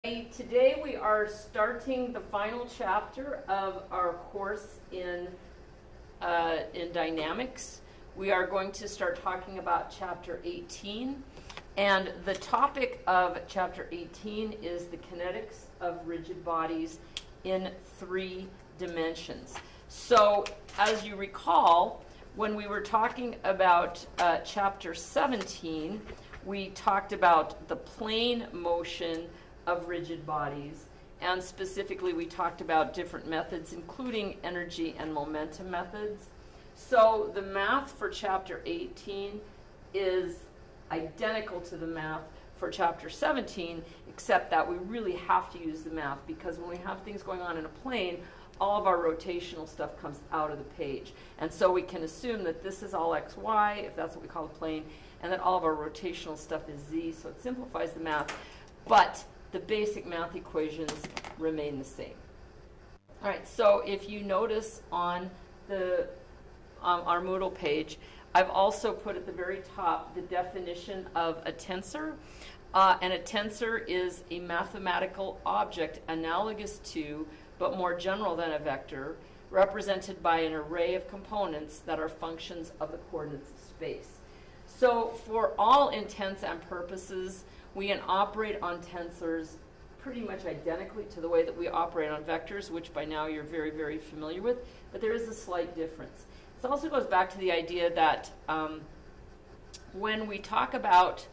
Today we are starting the final chapter of our course in dynamics. We are going to start talking about chapter 18, and the topic of chapter 18 is the kinetics of rigid bodies in 3 dimensions. So as you recall, when we were talking about chapter 17, we talked about the plane motion of rigid bodies, and specifically we talked about different methods, including energy and momentum methods. So the math for chapter 18 is identical to the math for chapter 17, except that we really have to use the math, because when we have things going on in a plane, all of our rotational stuff comes out of the page. And so we can assume that this is all x, y, if that's what we call a plane, and that all of our rotational stuff is z, so it simplifies the math. But the basic math equations remain the same. All right, so if you notice on the our Moodle page, I've also put at the very top the definition of a tensor. And a tensor is a mathematical object analogous to, but more general than a vector, represented by an array of components that are functions of the coordinates of space. So for all intents and purposes, we can operate on tensors pretty much identically to the way that we operate on vectors, which by now you're very, very familiar with, but there is a slight difference. This also goes back to the idea that when we talk about,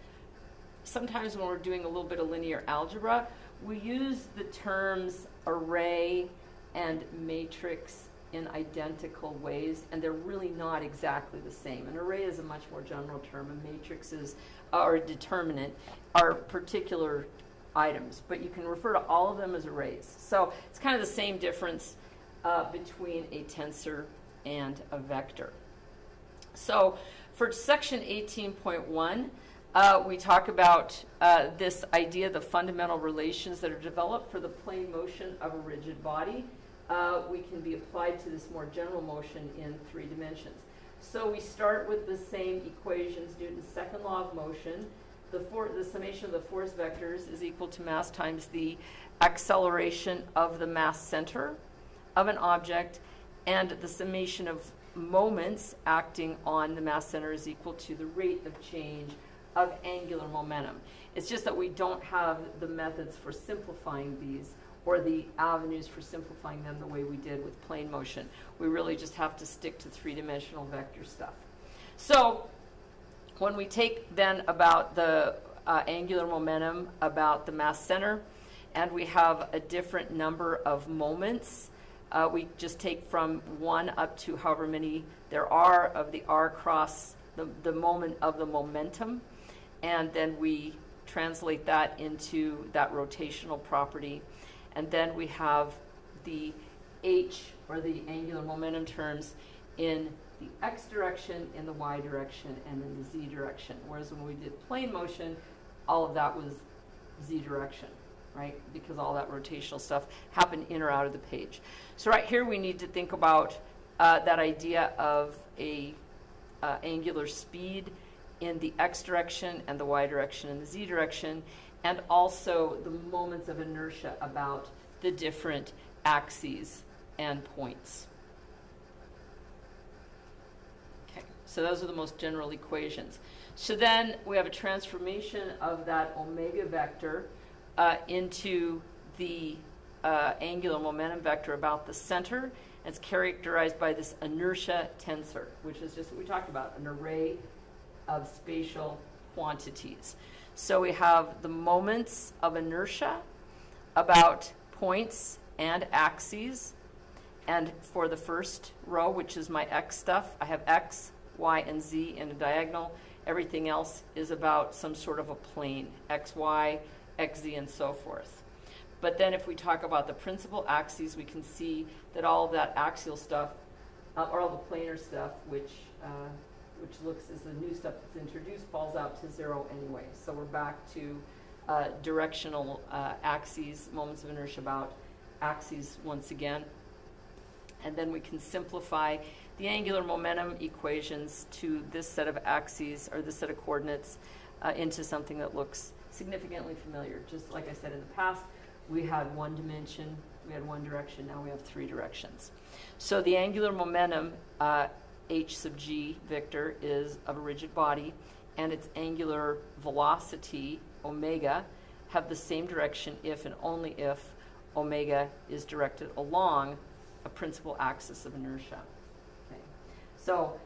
sometimes when we're doing a little bit of linear algebra, we use the terms array and matrix in identical ways, and they're really not exactly the same. An array is a much more general term, and matrix is, or a determinant, are particular items, but you can refer to all of them as arrays. So it's kind of the same difference between a tensor and a vector. So for section 18.1, we talk about this idea, the fundamental relations that are developed for the plane motion of a rigid body. We can be applied to this more general motion in 3 dimensions. So we start with the same equations, Newton's second law of motion. The summation of the force vectors is equal to mass times the acceleration of the mass center of an object, and the summation of moments acting on the mass center is equal to the rate of change of angular momentum. It's just that we don't have the methods for simplifying these, or the avenues for simplifying them the way we did with plane motion. We really just have to stick to 3-dimensional vector stuff. So when we take then about the angular momentum, about the mass center, and we have a different number of moments, we just take from 1 up to however many there are of the r cross the moment of the momentum, and then we translate that into that rotational property. And then we have the h, or the angular momentum terms, in the x direction, in the y direction, and in the z direction. Whereas when we did plane motion, all of that was z direction, right? Because all that rotational stuff happened in or out of the page. So right here we need to think about that idea of a angular speed in the x direction and the y direction and the z direction, and also the moments of inertia about the different axes and points. Okay, so those are the most general equations. So then we have a transformation of that omega vector into the angular momentum vector about the center. It's characterized by this inertia tensor, which is just what we talked about, an array of spatial quantities. So we have the moments of inertia about points and axes. And for the first row, which is my x stuff, I have x, y, and z in a diagonal. Everything else is about some sort of a plane, x, y, x, z, and so forth. But then if we talk about the principal axes, we can see that all of that axial stuff, or all the planar stuff, which looks as the new stuff that's introduced, falls out to 0 anyway. So we're back to directional axes, moments of inertia about axes once again. And then we can simplify the angular momentum equations to this set of axes, or this set of coordinates, into something that looks significantly familiar. Just like I said in the past, we had one dimension, we had one direction, now we have three directions. So the angular momentum, h sub g, Victor, is of a rigid body, and its angular velocity, omega, have the same direction if and only if omega is directed along a principal axis of inertia. Okay. So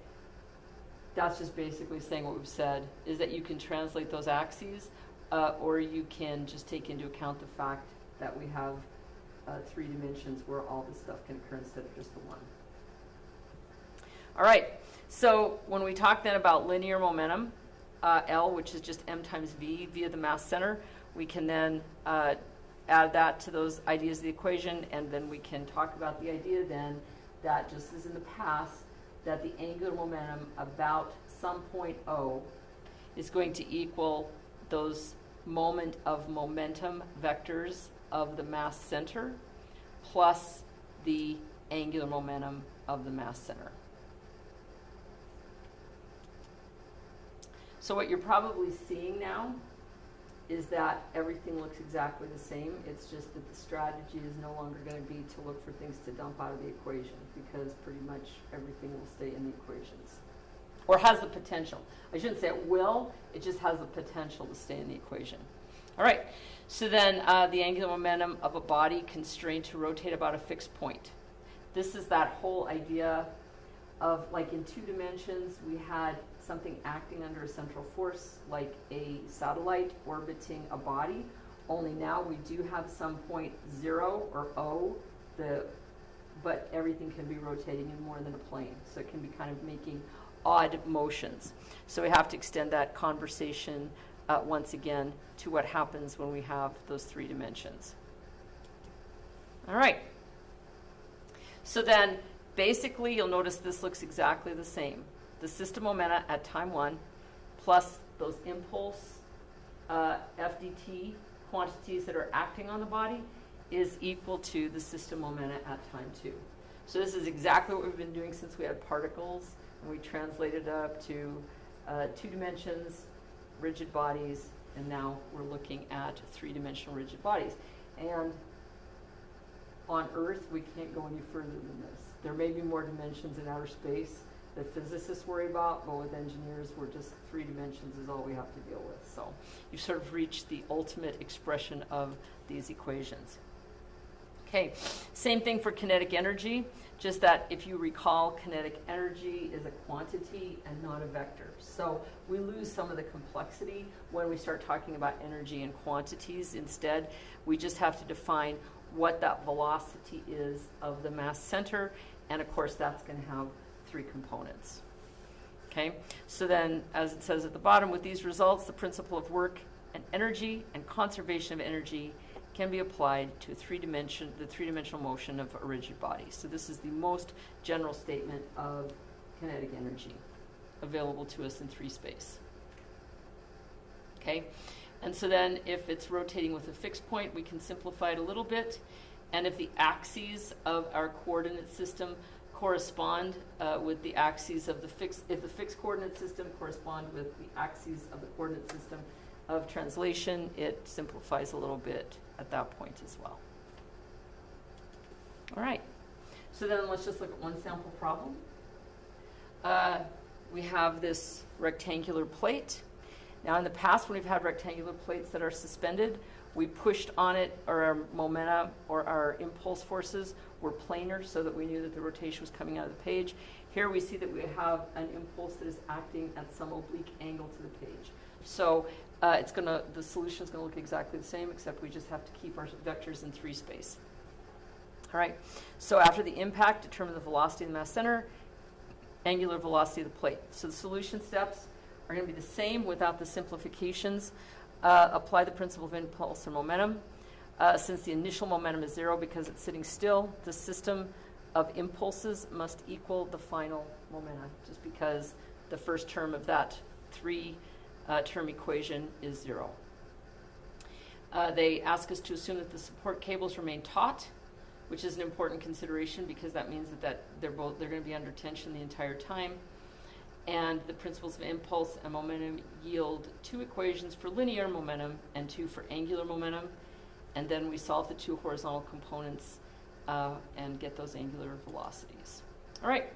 that's just basically saying what we've said, is that you can translate those axes, or you can just take into account the fact that we have three dimensions where all this stuff can occur instead of just the one. All right, so when we talk then about linear momentum, L, which is just m times v via the mass center, we can then add that to those ideas of the equation, and then we can talk about the idea then that, just as in the past, that the angular momentum about some point O is going to equal those moment of momentum vectors of the mass center plus the angular momentum of the mass center. So what you're probably seeing now is that everything looks exactly the same. It's just that the strategy is no longer going to be to look for things to dump out of the equation, because pretty much everything will stay in the equations. Or has the potential. I shouldn't say it will, it just has the potential to stay in the equation. All right, so then the angular momentum of a body constrained to rotate about a fixed point. This is that whole idea of, like, in two dimensions, we had something acting under a central force, like a satellite orbiting a body, only now we do have some point 0 or O, but everything can be rotating in more than a plane, so it can be kind of making odd motions. So we have to extend that conversation once again to what happens when we have those three dimensions. All right. So then, basically, you'll notice this looks exactly the same. The system momenta at time 1 plus those impulse FDT quantities that are acting on the body is equal to the system momenta at time 2. So this is exactly what we've been doing since we had particles, and we translated up to 2 dimensions, rigid bodies, and now we're looking at 3-dimensional rigid bodies. And on Earth, we can't go any further than this. There may be more dimensions in outer space that physicists worry about, but with engineers, we're just 3 dimensions is all we have to deal with. So you've sort of reached the ultimate expression of these equations. Okay, same thing for kinetic energy, just that if you recall, kinetic energy is a quantity and not a vector. So we lose some of the complexity when we start talking about energy and quantities. Instead, we just have to define what that velocity is of the mass center, and of course that's going to have 3 components. Okay, so then, as it says at the bottom, with these results, the principle of work and energy and conservation of energy can be applied to the three-dimensional motion of a rigid body. So this is the most general statement of kinetic energy available to us in 3 space. Okay, and so then if it's rotating with a fixed point, we can simplify it a little bit. And if the axes of our coordinate system correspond with the axes of the fixed, if the fixed coordinate system correspond with the axes of the coordinate system of translation, it simplifies a little bit at that point as well. All right, so then let's just look at one sample problem. We have this rectangular plate. Now in the past, when we've had rectangular plates that are suspended, we pushed on it, or our momenta or our impulse forces were planar so that we knew that the rotation was coming out of the page. Here we see that we have an impulse that is acting at some oblique angle to the page. So the solution is going to look exactly the same, except we just have to keep our vectors in 3 space. All right, so after the impact, determine the velocity of the mass center, angular velocity of the plate. So the solution steps are going to be the same without the simplifications. Apply the principle of impulse or momentum. Since the initial momentum is 0 because it's sitting still, the system of impulses must equal the final momentum, just because the first term of that 3-term equation is 0. They ask us to assume that the support cables remain taut, which is an important consideration because that means that they're going to be under tension the entire time. And the principles of impulse and momentum yield 2 equations for linear momentum and 2 for angular momentum. and then we solve the two horizontal components and get those angular velocities. All right,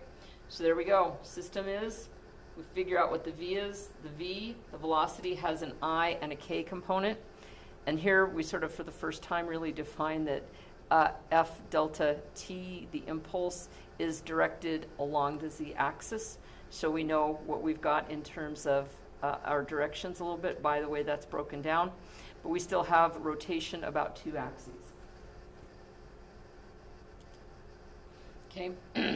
so there we go. System is, we figure out what the V is. The V, the velocity, has an I and a K component. And here we sort of, for the first time, really define that F delta T, the impulse, is directed along the Z-axis. So we know what we've got in terms of our directions a little bit by the way that's broken down. But we still have rotation about 2 axes. Okay,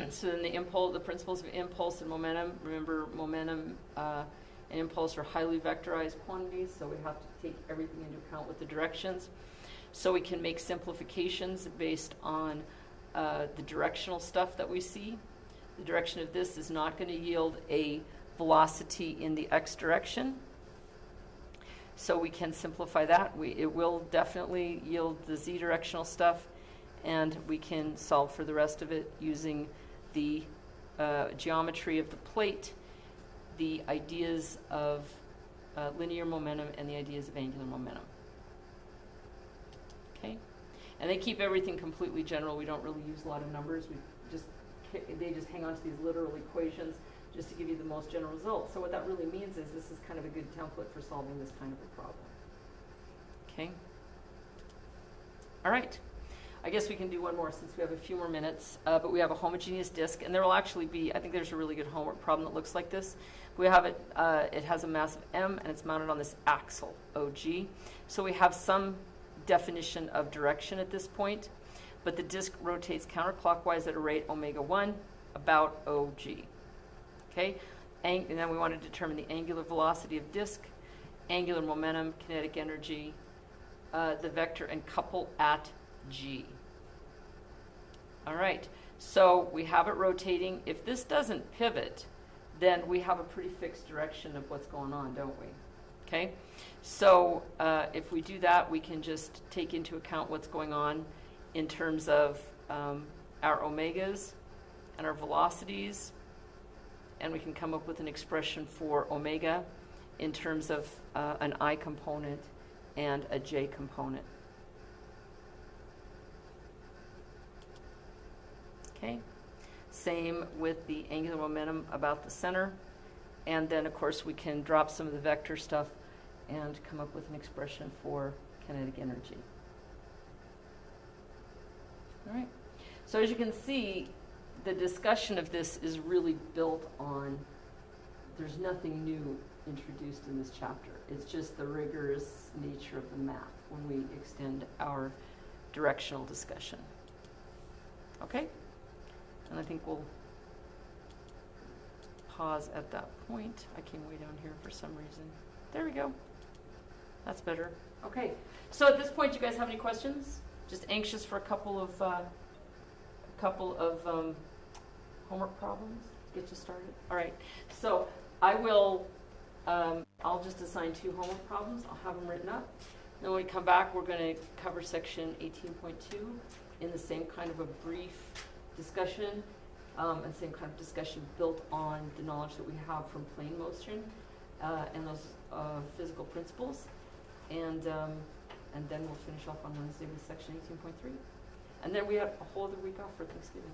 so then the principles of impulse and momentum. Remember, momentum and impulse are highly vectorized quantities, so we have to take everything into account with the directions. So we can make simplifications based on the directional stuff that we see. The direction of this is not going to yield a velocity in the x direction. So we can simplify that. It will definitely yield the z directional stuff, and we can solve for the rest of it using the geometry of the plate, the ideas of linear momentum, and the ideas of angular momentum. Okay? And they keep everything completely general. We don't really use a lot of numbers. They just hang on to these literal equations just to give you the most general results. So what that really means is this is kind of a good template for solving this kind of a problem. Okay? All right. I guess we can do one more since we have a few more minutes. But we have a homogeneous disk, and there will actually be, I think there's a really good homework problem that looks like this. We have it, it has a mass of m, and it's mounted on this axle, OG. So we have some definition of direction at this point, but the disk rotates counterclockwise at a rate omega 1 about OG. Okay? And then we want to determine the angular velocity of disk, angular momentum, kinetic energy, the vector, and couple at G. All right, so we have it rotating. If this doesn't pivot, then we have a pretty fixed direction of what's going on, don't we? Okay, so if we do that, we can just take into account what's going on in terms of our omegas and our velocities, and we can come up with an expression for omega in terms of an I component and a J component. Okay, same with the angular momentum about the center. And then, of course, we can drop some of the vector stuff and come up with an expression for kinetic energy. All right. So as you can see, the discussion of this is really built on, there's nothing new introduced in this chapter. It's just the rigorous nature of the math when we extend our directional discussion. Okay? And I think we'll pause at that point. I came way down here for some reason. There we go. That's better. Okay. So at this point, do you guys have any questions? Just anxious for a couple of homework problems to get you started. All right. So I will. I'll just assign 2 homework problems. I'll have them written up. Then when we come back, we're going to cover section 18.2 in the same kind of a brief discussion, and same kind of discussion built on the knowledge that we have from plane motion and those physical principles. And then we'll finish off on Wednesday with section 18.3. And then we have a whole other week off for Thanksgiving.